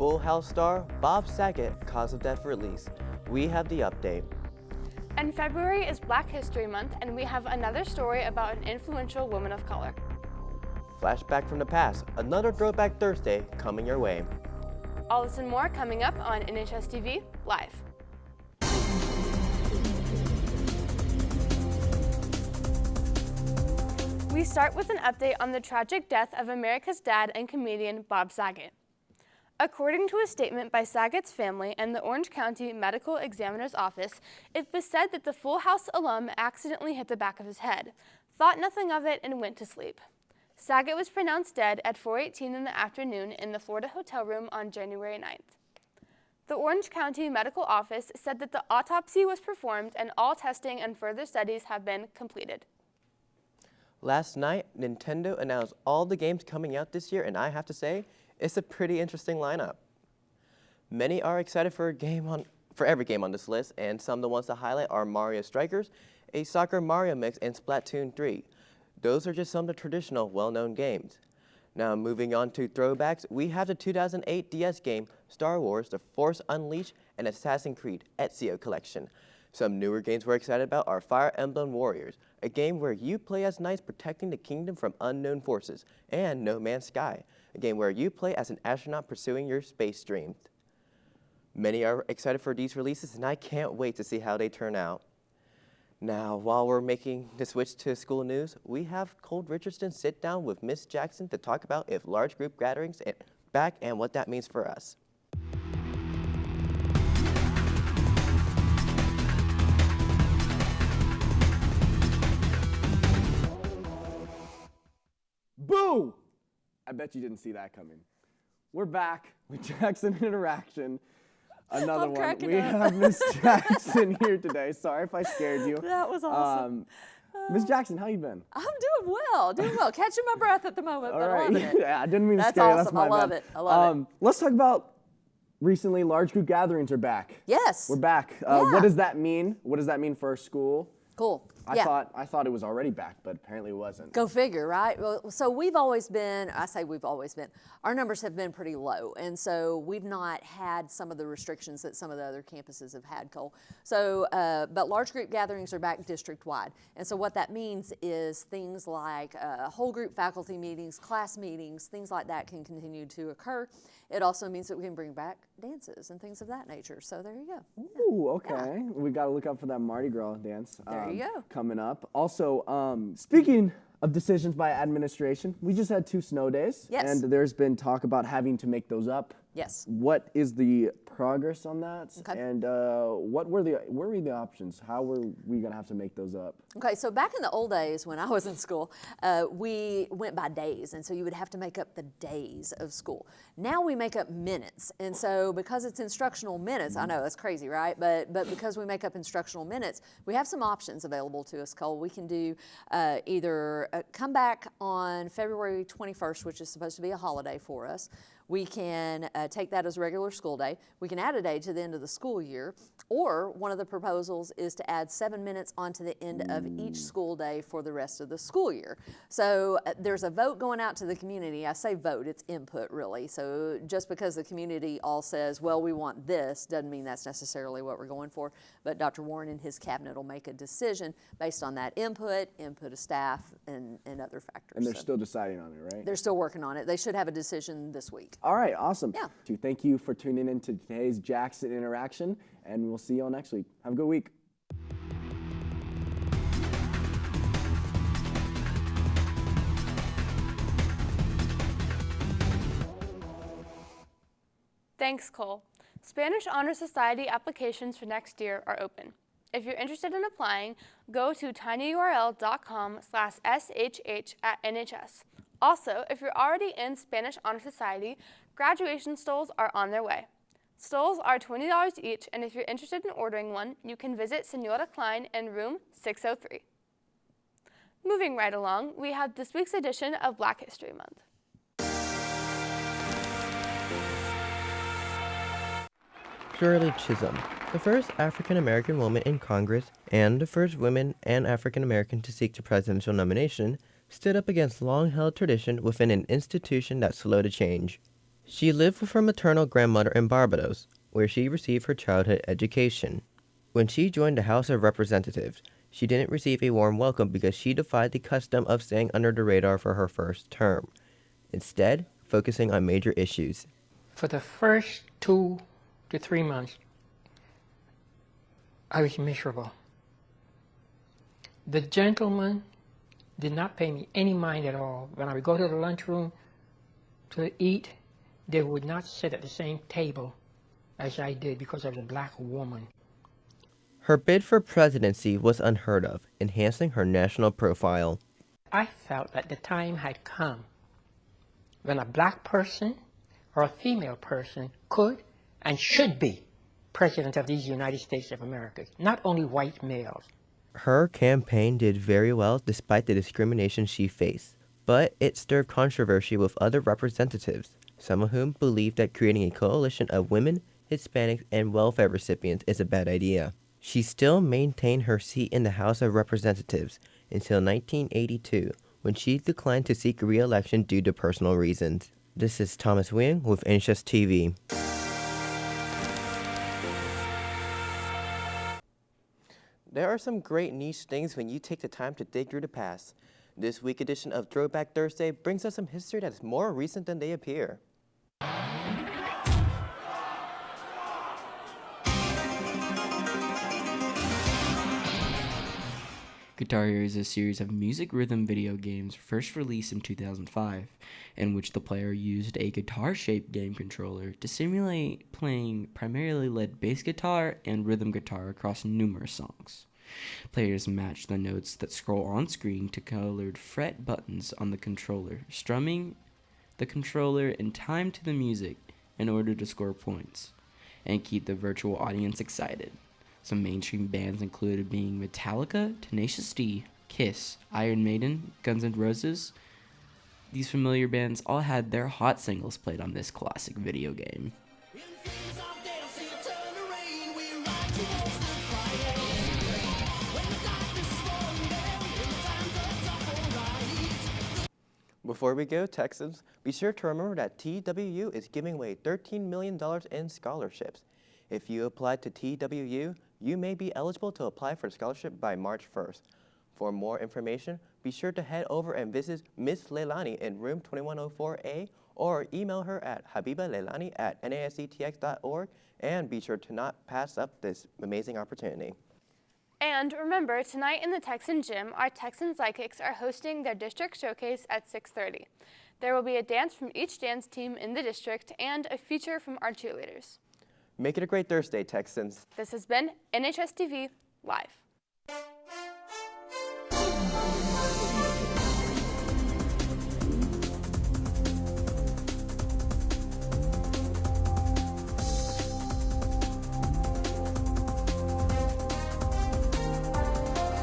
Full House star Bob Saget cause of death release. We have the update. And February is Black History Month, and we have another story about an influential woman of color. Flashback from the past, another Throwback Thursday coming your way. All this and more coming up on NHSTV Live. We start with an update on the tragic death of America's dad and comedian Bob Saget. According to a statement by Saget's family and the Orange County Medical Examiner's Office, it was said that the Full House alum accidentally hit the back of his head, thought nothing of it, and went to sleep. Saget was pronounced dead at 4:18 in the afternoon in the Florida hotel room on January 9th. The Orange County Medical Office said that the autopsy was performed and all testing and further studies have been completed. Last night, Nintendo announced all the games coming out this year, and I have to say, it's a pretty interesting lineup. Many are excited for every game on this list, and some of the ones to highlight are Mario Strikers, a Soccer Mario mix, and Splatoon 3. Those are just some of the traditional, well-known games. Now, moving on to throwbacks, we have the 2008 DS game Star Wars: The Force Unleashed and Assassin's Creed Ezio Collection. Some newer games we're excited about are Fire Emblem Warriors, a game where you play as knights protecting the kingdom from unknown forces, and No Man's Sky, a game where you play as an astronaut pursuing your space dreams. Many are excited for these releases, and I can't wait to see how they turn out. Now, while we're making the switch to school news, we have Cole Richardson sit down with Miss Jackson to talk about if large group gatherings are back and what that means for us. Boo! I bet you didn't see that coming. We're back with Jackson Interaction. Another one. We have Miss Jackson here today. Sorry if I scared you. That was awesome. Miss Jackson, how you been? I'm doing well, Catching my breath at the moment, All but right. loving it. Yeah, I didn't mean to That's scare you. awesome. That's my I love bad. it. I love it. Let's talk about recently large group gatherings are back. Yes. We're back. Yeah. What does that mean? What does that mean for our school? Cool. I thought it was already back, but apparently it wasn't. Go figure, right? Well, so we've always been, our numbers have been pretty low. And so we've not had some of the restrictions that some of the other campuses have had, Cole. So, but large group gatherings are back district-wide. And so what that means is things like whole group faculty meetings, class meetings, things like that can continue to occur. It also means that we can bring back dances and things of that nature. So there you go. Ooh, okay. Yeah. We got to look out for that Mardi Gras dance. There you go. Coming up. Also, speaking of decisions by administration, we just had 2 snow days. Yes. And there's been talk about having to make those up. Yes. What is the progress on that? Okay. And what were the options? How were we going to have to make those up? Okay, so back in the old days when I was in school, we went by days, and so you would have to make up the days of school. Now we make up minutes, and so because it's instructional minutes, I know that's crazy, right? But because we make up instructional minutes, we have some options available to us, Cole. We can do either come back on February 21st, which is supposed to be a holiday for us. We can take that as a regular school day. We can add a day to the end of the school year, or one of the proposals is to add 7 minutes onto the end of each school day for the rest of the school year. So there's a vote going out to the community. I say vote, it's input really. So just because the community all says, well, we want this, doesn't mean that's necessarily what we're going for. But Dr. Warren and his cabinet will make a decision based on that input of staff, and other factors. And they're still deciding on it, right? They're still working on it. They should have a decision this week. All right, awesome. Yeah. Thank you for tuning in to today's Jackson Interaction, and we'll see you all next week. Have a good week. Thanks, Cole. Spanish Honor Society applications for next year are open. If you're interested in applying, go to tinyurl.com/shh@NHS. Also, if you're already in Spanish Honor Society, graduation stoles are on their way. Stoles are $20 each, and if you're interested in ordering one, you can visit Senora Klein in room 603. Moving right along, we have this week's edition of Black History Month. Shirley Chisholm, the first African-American woman in Congress and the first woman and African-American to seek the presidential nomination, stood up against long-held tradition within an institution that's slow to change. She lived with her maternal grandmother in Barbados, where she received her childhood education. When she joined the House of Representatives, she didn't receive a warm welcome because she defied the custom of staying under the radar for her first term, instead focusing on major issues. For the first 2 to 3 months, I was miserable. The gentlemen did not pay me any mind at all. When I would go to the lunchroom to eat, they would not sit at the same table as I did because I was a black woman. Her bid for presidency was unheard of, enhancing her national profile. I felt that the time had come when a black person or a female person could and should be president of these United States of America, not only white males. Her campaign did very well despite the discrimination she faced, but it stirred controversy with other representatives, some of whom believed that creating a coalition of women, Hispanics, and welfare recipients is a bad idea. She still maintained her seat in the House of Representatives until 1982, when she declined to seek re-election due to personal reasons. This is Thomas Wing with NHSTV. There are some great niche things when you take the time to dig through the past. This week edition of Throwback Thursday brings us some history that is more recent than they appear. Guitar Hero is a series of music rhythm video games first released in 2005, in which the player used a guitar-shaped game controller to simulate playing primarily lead bass guitar and rhythm guitar across numerous songs. Players match the notes that scroll on screen to colored fret buttons on the controller, strumming the controller in time to the music in order to score points and keep the virtual audience excited. Some mainstream bands included being Metallica, Tenacious D, Kiss, Iron Maiden, Guns N' Roses. These familiar bands all had their hot singles played on this classic video game. Before we go, Texans, be sure to remember that TWU is giving away $13 million in scholarships. If you apply to TWU, you may be eligible to apply for a scholarship by March 1st. For more information, be sure to head over and visit Ms. Leilani in room 2104A or email her at habibaleilani@nastx.org, and be sure to not pass up this amazing opportunity. And remember, tonight in the Texan Gym, our Texan Psychics are hosting their district showcase at 6:30. There will be a dance from each dance team in the district and a feature from our cheerleaders. Make it a great Thursday, Texans. This has been NHSTV Live.